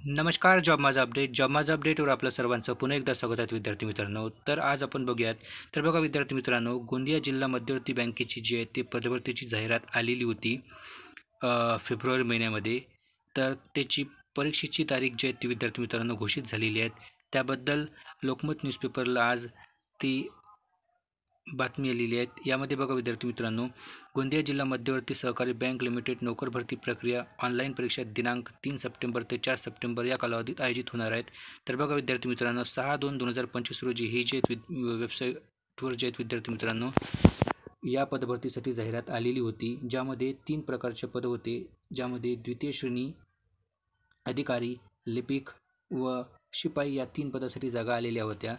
नमस्कार. जॉब माझा अपडेटवर आपलं सर्वांचं पुन्हा एकदा स्वागत आहे विद्यार्थी मित्रांनो. तर आज आपण बघूयात. तर बघा विद्यार्थी मित्रांनो, गोंदिया जिल्हा मध्यवर्ती बँकेची जी आहे ती पदभरतीची जाहिरात आलेली होती फेब्रुवारी महिन्यामध्ये. तर त्याची परीक्षेची तारीख जी आहे ती विद्यार्थी मित्रांनो घोषित झालेली आहे. त्याबद्दल लोकमत न्यूजपेपरला आज ती बातमी आलेली आहे. यामध्ये बघा विद्यार्थी मित्रांनो, गोंदिया जिल्हा मध्यवर्ती सहकारी बँक लिमिटेड नोकर भरती प्रक्रिया ऑनलाईन परीक्षा दिनांक 3 सप्टेंबर ते 4 सप्टेंबर या कालावधीत आयोजित होणार आहेत. तर बघा विद्यार्थी मित्रांनो, 6/2/2025 रोजी ही जी वेबसाईटवर जे आहेत विद्यार्थी मित्रांनो या पदभरतीसाठी जाहिरात आलेली होती, ज्यामध्ये 3 प्रकारचे पद होते, ज्यामध्ये द्वितीय श्रेणी अधिकारी, लिपिक व शिपाई या 3 पदासाठी जागा आलेल्या होत्या.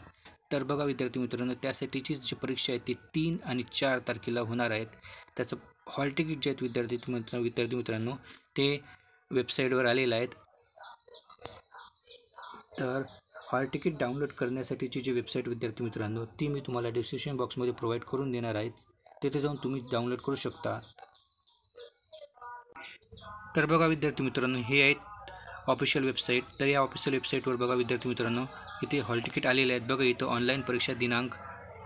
तर बघा विद्यार्थी मित्रांनो, त्यासाठीची जी परीक्षा आहे ती 3 आणि 4 तारखेला होणार आहेत. त्याचं हॉल तिकीट जे आहेत विद्यार्थी मित्रांनो ते वेबसाईटवर आलेलं आहेत. तर हॉल तिकीट डाउनलोड करण्यासाठीची जी वेबसाईट विद्यार्थी मित्रांनो ती मी तुम्हाला डिस्क्रिप्शन बॉक्समध्ये प्रोव्हाइड करून देणार आहे. तिथे जाऊन तुम्ही डाउनलोड करू शकता. तर बघा विद्यार्थी मित्रांनो, हे आहेत ऑफिशियल वेबसाईट. तर या ऑफिशियल वेबसाईटवर बघा विद्यार्थी मित्रांनो, इथे हॉल तिकीट आलेले आहेत. बघा इथं ऑनलाईन परीक्षा दिनांक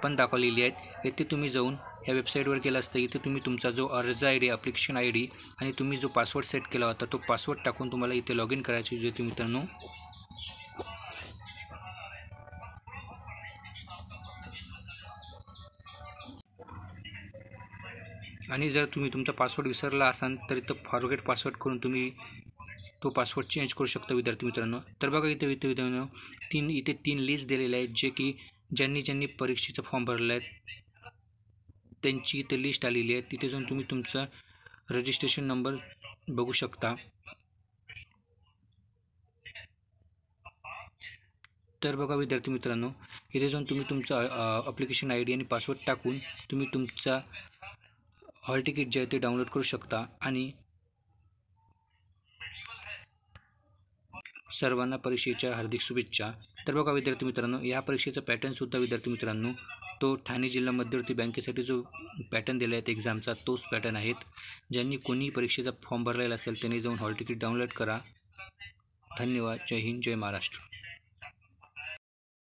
पण दाखवलेली आहेत. येथे तुम्ही जाऊन या वेबसाईटवर केलं असतं, इथे तुम्ही तुमचा जो अर्ज I D, application I D आणि तुम्ही जो पासवर्ड सेट केला होता तो पासवर्ड टाकून तुम्हाला इथे लॉग इन करायचे विद्यार्थी मित्रांनो. आणि जर तुम्ही तुमचा पासवर्ड विसरला असाल तर इथं फॉरगेट पासवर्ड करून तुम्ही तो पासवर्ड चेंज करू शकता विद्यार्थी मित्रांनो. तर बघा इथे मित्रांनो इथे 3 लिस्ट दिलेले आहेत, जे की ज्यांनी परीक्षेचा फॉर्म भरला आहे त्यांची इथे लिस्ट आलेली आहे. तिथे जाऊन तुम्ही तुमचा रजिस्ट्रेशन नंबर बघू शकता. तर बघा विद्यार्थी मित्रांनो, इथे जाऊन तुम्ही तुमचा ॲप्लिकेशन आय डी आणि पासवर्ड टाकून तुम्ही तुमचा हॉल तिकीट जे आहे ते डाउनलोड करू शकता. आणि सर्वांना परीक्षेच्या हार्दिक शुभेच्छा. तर बघा विद्यार्थी मित्रांनो, या परीक्षेचा पॅटर्नसुद्धा विद्यार्थी मित्रांनो तो ठाणे जिल्हा मध्यवर्ती बँकेसाठी जो पॅटर्न दिला आहे एक्झामचा तोच पॅटर्न आहेत. ज्यांनी कोणी परीक्षेचा फॉर्म भरलेला असेल त्यांनी जाऊन हॉल तिकीट डाउनलोड करा. धन्यवाद. जय हिंद, जय महाराष्ट्र.